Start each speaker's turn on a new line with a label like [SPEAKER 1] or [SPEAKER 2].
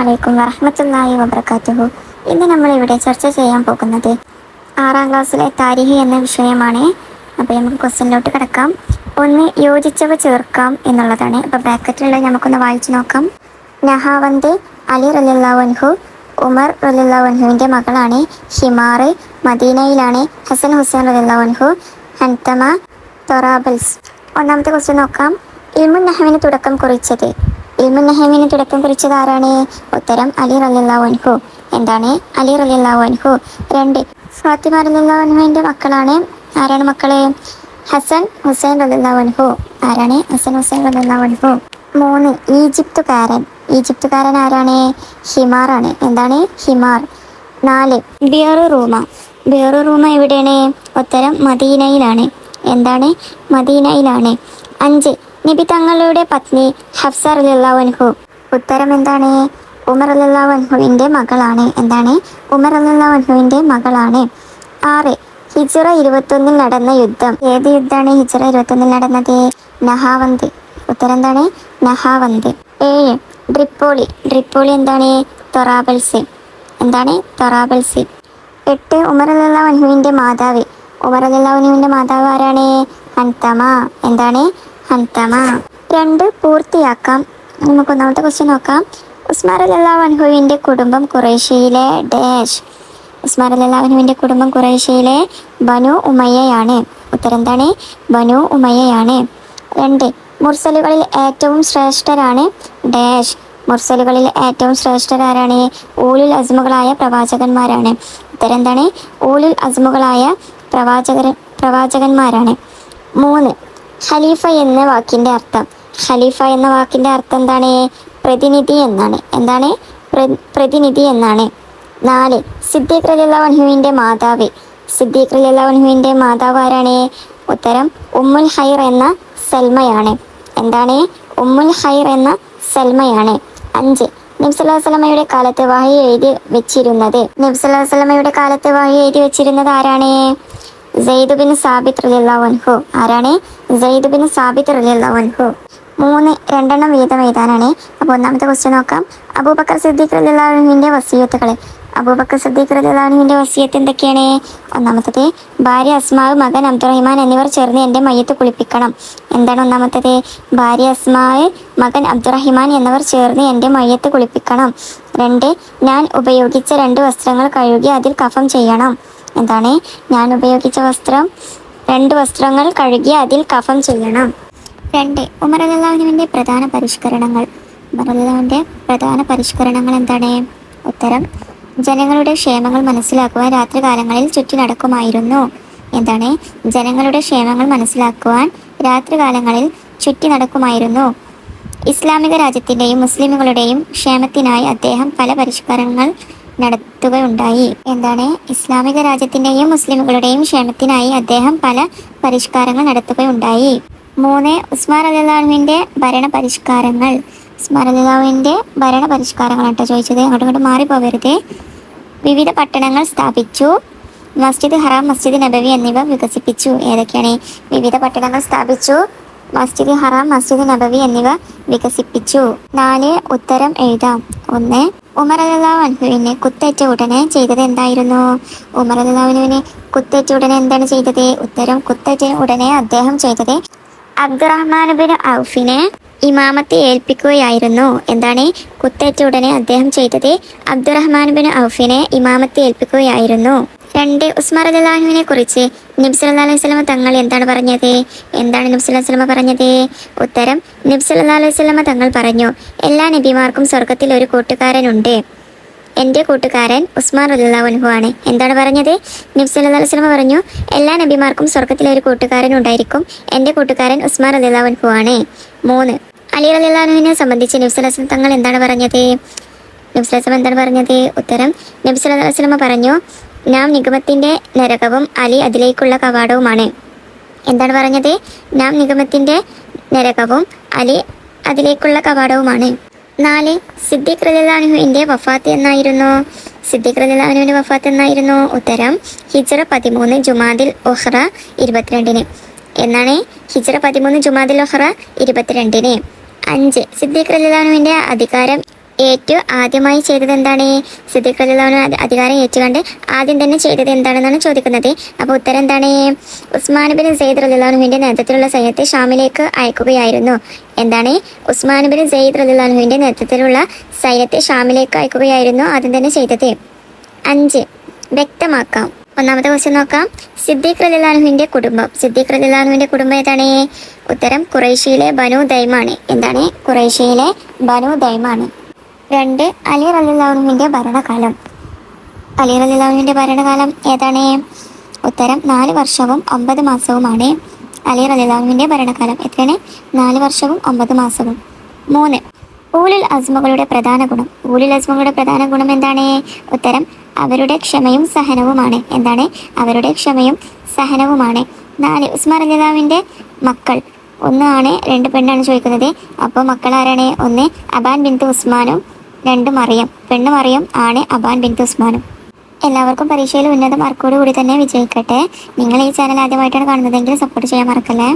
[SPEAKER 1] അലൈക്കും വറഹ്മത്തുള്ളാഹി വബറകാതുഹു. ഇന്ന് നമ്മളിവിടെ ചർച്ച ചെയ്യാൻ പോകുന്നത് 6ാം ക്ലാസ്സിലെ താരിഖ് എന്ന വിഷയമാണ്. അപ്പോൾ നമുക്ക് ക്വസ്റ്റ്യനിലോട്ട് കിടക്കാം. ഒന്ന്, യോജിച്ചവ ചേർക്കാം എന്നുള്ളതാണ്. അപ്പോൾ ബ്രാക്കറ്റിലുള്ള നമുക്കൊന്ന് വായിച്ചു നോക്കാം. നഹാവന്ത് അലി റളിയല്ലാഹു അൻഹു ഉമർ റളിയല്ലാഹു അൻഹുവിൻ്റെ മകളാണ്. ഹിമാർ മദീനയിലാണ്. ഹസൻ ഹുസൈൻ റളിയല്ലാഹു അൻഹു ഹൻതമ തൊറാബൽസ്. ഒന്നാമത്തെ ക്വസ്റ്റ്യൻ നോക്കാം. ഇൽമുൻ നഹ്വിന് തുടക്കം കുറിച്ചത്. ഇൽമുൻ നഹ്വിന് തുടക്കം കുറിച്ചത് ആരാണ്? ഉത്തരം അലി റളിയല്ലാഹു അൻഹു. എന്താണ്? അലി റളിയല്ലാഹു അൻഹു. 2, ഫാത്തിമ റളിയല്ലാഹു അൻഹുവിൻ്റെ മക്കളാണ്. ആരാണ് മക്കള്? ഹസൻ ഹുസൈൻ റളിയല്ലാഹു അൻഹു. ആരാണ്? ഹസൻ ഹുസൈൻ റളിയല്ലാഹു അൻഹു. 3, ഈജിപ്തുകാരൻ. ഈജിപ്തുകാരൻ ആരാണ്? ഹിമാറാണ്. എന്താണ്? ഹിമാർ. 4, ബിയറു റൂമ. ബിയറു റൂമ എവിടെയാണ്? ഉത്തരം മദീനയിലാണ്. എന്താണ്? മദീനയിലാണ്. 5, നബി തങ്ങളുടെ പത്നി ഹഫ്സ റളിയല്ലാഹു അൻഹു. ഉത്തരം എന്താണ്? ഉമർ റളിയല്ലാഹു അൻഹുവിൻ്റെ മകളാണ്. എന്താണ്? ഉമർ റളിയല്ലാഹു അൻഹുവിൻ്റെ മകളാണ്. 6, ഹിജ്റ 21 നടന്ന യുദ്ധം. ഏത് യുദ്ധമാണ് ഹിജ്റ 21 നടന്നത്? നഹാവന്ത്. ഉത്തരം എന്താണ്? നഹാവന്ത്. 7, ട്രിപ്പോളി. ട്രിപ്പോളി എന്താണ്? തൊറാബൽസ്. എന്താണ്? തൊറാബൽസ്. 8, ഉമർ റളിയല്ലാഹു അൻഹുവിൻ്റെ മാതാവ്. ഉമർ റളിയല്ലാഹു അൻഹുവിൻ്റെ മാതാവ് ആരാണ്? ഹൻതമ. എന്താണ്? ഹൻതമ. 2 പൂർത്തിയാക്കാം. നമുക്ക് ഒന്നാമത്തെ ക്വസ്റ്റ്യൻ നോക്കാം. ഉസ്മാൻ റളിയല്ലാഹു അൻഹുവിൻ്റെ കുടുംബം ഖുറൈശിയിലെ ഡാഷ്. ഉസ്മാൻ റളിയല്ലാഹു അൻഹുവിൻ്റെ കുടുംബം ഖുറൈശിയിലെ ബനു ഉമയ്യയാണ്. ഉത്തരം എന്താണ്? ബനു ഉമയ്യയാണ്. 2, മുർസലുകളിൽ ഏറ്റവും ശ്രേഷ്ഠരാണ് ഡാഷ്. മുർസലുകളിൽ ഏറ്റവും ശ്രേഷ്ഠരാരാണ്? ഊലുൽ അസ്മുകളായ പ്രവാചകന്മാരാണ്. ഉത്തരം എന്താണ്? ഊലുൽ അസ്മുകളായ പ്രവാചകന്മാരാണ്. 3, ഖലീഫ എന്ന വാക്കിൻ്റെ അർത്ഥം. ഖലീഫ എന്ന വാക്കിൻ്റെ അർത്ഥം എന്താണ്? പ്രതിനിധി എന്നാണ്. എന്താണ്? പ്രതിനിധി എന്നാണ്. 4, സിദ്ദീഖ് റളിയല്ലാഹു അൻഹുവിൻ്റെ മാതാവ്. സിദ്ദീഖ് റളിയല്ലാഹു അൻഹുവിൻ്റെ മാതാവ് ആരാണ്? ഉത്തരം ഉമ്മുൽ ഖൈർ എന്ന സൽമയാണ്. എന്താണ്? ഉമ്മുൽ ഖൈർ എന്ന സൽമയാണ്. 5, നബി സല്ലല്ലാഹു അലൈഹി വസല്ലമയുടെ കാലത്ത് വഹി എഴുതി വെച്ചിരുന്നത്. നബി സല്ലല്ലാഹു അലൈഹി വസല്ലമയുടെ കാലത്ത് വഹി എഴുതി വെച്ചിരുന്നത് ആരാണ്? സെയ്ദ് ബിൻ സാബിത്ത് റളിയല്ലാഹു അൻഹു. ആരാണ്? സെയ്ദ് ബിൻ സാബിത്ത് റളിയല്ലാഹു അൻഹു. 3, 2 വീതം എഴുതാനാണ്. അപ്പോൾ ഒന്നാമത്തെ ക്വസ്റ്റ്യൻ നോക്കാം. അബൂബക്കർ സിദ്ദീഖ് റളിയല്ലാഹു അൻഹുവിൻ്റെ വസിയത്തുകൾ. അബൂബക്കർ സിദ്ദീഖ് റളിയല്ലാഹു അൻഹുവിൻ്റെ വസിയത്ത് എന്തൊക്കെയാണ്? ഒന്നാമത്തത്, ഭാര്യ അസ്മാവ് മകൻ അബ്ദുറഹിമാൻ എന്നിവർ ചേർന്ന് എൻ്റെ മയ്യത്ത് കുളിപ്പിക്കണം. എന്താണ് ഒന്നാമത്തത്? ഭാര്യ അസ്മാവ് മകൻ അബ്ദുറഹിമാൻ എന്നിവർ ചേർന്ന് എൻ്റെ മയ്യത്ത് കുളിപ്പിക്കണം. 2, ഞാൻ ഉപയോഗിച്ച 2 വസ്ത്രങ്ങൾ കഴുകി അതിൽ കഫം ചെയ്യണം. എന്താണ്? ഞാൻ ഉപയോഗിച്ച 2 വസ്ത്രങ്ങൾ കഴുകി അതിൽ കഫം ചെയ്യണം. 2, ഉമർ റളിയല്ലാഹു അൻഹുവിൻ്റെ പ്രധാന പരിഷ്കരണങ്ങൾ. ഉമർ റളിയല്ലാഹുവിൻ്റെ പ്രധാന പരിഷ്കരണങ്ങൾ എന്താണ്? ഉത്തരം ജനങ്ങളുടെ ക്ഷേമങ്ങൾ മനസ്സിലാക്കുവാൻ രാത്രികാലങ്ങളിൽ ചുറ്റി നടക്കുമായിരുന്നു. എന്താണ്? ജനങ്ങളുടെ ക്ഷേമങ്ങൾ മനസ്സിലാക്കുവാൻ രാത്രികാലങ്ങളിൽ ചുറ്റി നടക്കുമായിരുന്നു. ഇസ്ലാമിക രാജ്യത്തിൻ്റെയും മുസ്ലിമുകളുടെയും ക്ഷേമത്തിനായി അദ്ദേഹം പല പരിഷ്കാരങ്ങൾ നടത്തുകയുണ്ടായി. എന്താണ്? ഇസ്ലാമിക രാജ്യത്തിൻ്റെയും മുസ്ലിമുകളുടെയും ക്ഷേമത്തിനായി അദ്ദേഹം പല പരിഷ്കാരങ്ങൾ നടത്തുകയുണ്ടായി. 3, ഉസ്മാൻ റളിയല്ലാഹു അൻഹുവിൻ്റെ ഭരണ പരിഷ്കാരങ്ങൾ. ഉസ്മാൻ റളിയല്ലാഹുവിൻ്റെ ഭരണ പരിഷ്കാരങ്ങളാണ് കേട്ടോ ചോദിച്ചത്. അങ്ങോട്ട് മാറിപ്പോകരുത്. വിവിധ പട്ടണങ്ങൾ സ്ഥാപിച്ചു. മസ്ജിദ് ഹറാം, മസ്ജിദ് നബവി എന്നിവ വികസിപ്പിച്ചു. ഏതൊക്കെയാണ്? വിവിധ പട്ടണങ്ങൾ സ്ഥാപിച്ചു, മസ്ജിദ് ഹറാം, മസ്ജിദ് നബവി എന്നിവ വികസിപ്പിച്ചു. 4, ഉത്തരം എഴുതാം. 1, ഉമർ റളിയല്ലാഹു അൻഹുവിനെ കുത്തേറ്റ ഉടനെ ചെയ്തത് എന്തായിരുന്നു? ഉമർ റളിയല്ലാഹു അൻഹുവിനെ കുത്തേറ്റ ഉടനെ എന്താണ് ചെയ്തത്? ഉത്തരം കുത്തേറ്റ ഉടനെ അദ്ദേഹം ചെയ്തത് അബ്ദുറഹ്മാൻ ബിൻ ഔഫിനെ ഇമാമത്ത് ഏൽപ്പിക്കുകയായിരുന്നു. എന്താണ്? കുത്തേറ്റ ഉടനെ അദ്ദേഹം ചെയ്തത് അബ്ദുറഹ്മാൻ ബിൻ ഔഫിനെ ഇമാമത്ത് ഏൽപ്പിക്കുകയായിരുന്നു. 2, ഉസ്മാൻ റളിയല്ലാഹു അൻഹുവിനെ കുറിച്ച് നബി സല്ലല്ലാഹു അലൈഹി വസല്ലമ തങ്ങൾ എന്താണ് പറഞ്ഞത്? എന്താണ് നബി സല്ലല്ലാഹു അലൈഹി വസല്ലമ പറഞ്ഞത്? ഉത്തരം നബി സല്ലല്ലാഹു അലൈഹി വസല്ലമ തങ്ങൾ പറഞ്ഞു, എല്ലാ നബിമാർക്കും സ്വർഗത്തിൽ ഒരു കൂട്ടുകാരനുണ്ട്. എൻ്റെ കൂട്ടുകാരൻ ഉസ്മാൻ റളിയല്ലാഹു അൻഹു ആണ്. എന്താണ് പറഞ്ഞത്? നബി സല്ലല്ലാഹു അലൈഹി വസല്ലമ പറഞ്ഞു, എല്ലാ നബിമാർക്കും സ്വർഗത്തിലെ ഒരു കൂട്ടുകാരൻ ഉണ്ടായിരിക്കും. എൻ്റെ കൂട്ടുകാരൻ ഉസ്മാൻ റളിയല്ലാഹു അൻഹു ആണ്. 3, അലി റളിയല്ലാഹു അൻഹുവിനെ സംബന്ധിച്ച് നബി സല്ലല്ലാഹു അലൈഹി വസല്ലം തങ്ങൾ എന്താണ് പറഞ്ഞത്? നബി സല്ലല്ലാഹു അലൈഹി വസല്ലം എന്താണ് പറഞ്ഞത്? ഉത്തരം നബി സല്ലല്ലാഹു അലൈഹി വസല്ലമ പറഞ്ഞു, നാം നിഗമത്തിൻ്റെ നരകവും അലി അതിലേക്കുള്ള കവാടവുമാണ്. എന്താണ് പറഞ്ഞത്? നാം നിഗമത്തിൻ്റെ നരകവും അലി അതിലേക്കുള്ള കവാടവുമാണ്. 4, സിദ്ദീഖ് റളിയല്ലാഹു അൻഹുവിൻ്റെ വഫാത്ത് എന്നായിരുന്നു? സിദ്ദീഖ് റളിയല്ലാഹു അൻഹുവിൻ്റെ വഫാത്ത് എന്നായിരുന്നു? ഉത്തരം ഹിജ്റ 13 ജുമാദിൽ ഉഖ്റ 22. എന്നാണ്? ഹിജ്റ 13 ജുമാദിൽ ഉഖ്റ 22. 5, സിദ്ദീഖ് റളിയല്ലാഹു അൻഹുവിൻ്റെ അധികാരം ആദ്യമായി ചെയ്തത് എന്താണ്? സിദ്ദീഖ് റളിയല്ലാഹു അൻഹു അധികാരം ഏറ്റുകൊണ്ട് ആദ്യം തന്നെ ചെയ്തത് എന്താണെന്നാണ് ചോദിക്കുന്നത്. അപ്പോൾ ഉത്തരം എന്താണ്? ഉസ്മാൻ ബിൻ സെയ്ദ് റളിയല്ലാഹു അൻഹുവിന്റെ നേതൃത്വത്തിലുള്ള സൈന്യത്തെ ഷാമിലേക്ക് അയക്കുകയായിരുന്നു. എന്താണ്? ഉസ്മാൻ ബിൻ സെയ്ദ് റളിയല്ലാഹു അൻഹുവിന്റെ നേതൃത്വത്തിലുള്ള സൈന്യത്തെ ഷാമിലേക്ക് അയക്കുകയായിരുന്നു ആദ്യം തന്നെ ചെയ്തത്. 5. വ്യക്തമാക്കാം. ഒന്നാമത്തെ ക്വസ്റ്റ്യൻ നോക്കാം. സിദ്ദീഖ് റളിയല്ലാഹു അൻഹുവിന്റെ കുടുംബം. സിദ്ദീഖ് റളിയല്ലാഹു അൻഹുവിന്റെ കുടുംബം ഏതാണ്? ഉത്തരം ഖുറൈശിയിലെ ബനു ദൈമാണ്. എന്താണ്? ഖുറൈശിയിലെ ബനു ദൈമാണ്. 2. അലി റളിയല്ലാഹു അൻഹുവിന്റെ ഭരണകാലം. അലി റളിയല്ലാഹു അൻഹുവിന്റെ ഭരണകാലം ഏതാണ്? ഉത്തരം 4 വർഷവും 9 മാസവുമാണ് അലി റളിയല്ലാഹു അൻഹുവിന്റെ ഭരണകാലം. എത്രയാണ്? 4 വർഷവും 9 മാസവും. 3. ഊലുൽ അസ്മുകളുടെ പ്രധാന ഗുണം. ഊലുൽ അസ്മുകളുടെ പ്രധാന ഗുണം എന്താണ്? ഉത്തരം അവരുടെ ക്ഷമയും സഹനവുമാണ്. എന്താണ്? അവരുടെ ക്ഷമയും സഹനവുമാണ്. 4. ഉസ്മാൻ റളിയല്ലാഹുവിന്റെ മക്കൾ. 1 ആണ് 2 പെണ്ണാണ് ചോദിക്കുന്നത്. അപ്പോൾ മക്കൾ ആരാണ്? 1 അബാൻ ബിൻത് ഉസ്മാനും 2 മറിയം. പെണ്ണ് മറിയം, ആണ് അബാൻ ബിൻത് ഉസ്മാനും. എല്ലാവർക്കും പരീക്ഷയിൽ ഉന്നത മാർക്കോട് കൂടി തന്നെ വിജയിക്കട്ടെ. നിങ്ങൾ ഈ ചാനൽ ആദ്യമായിട്ടാണ് കാണുന്നതെങ്കിൽ സപ്പോർട്ട് ചെയ്യാൻ മറക്കല്ലേ.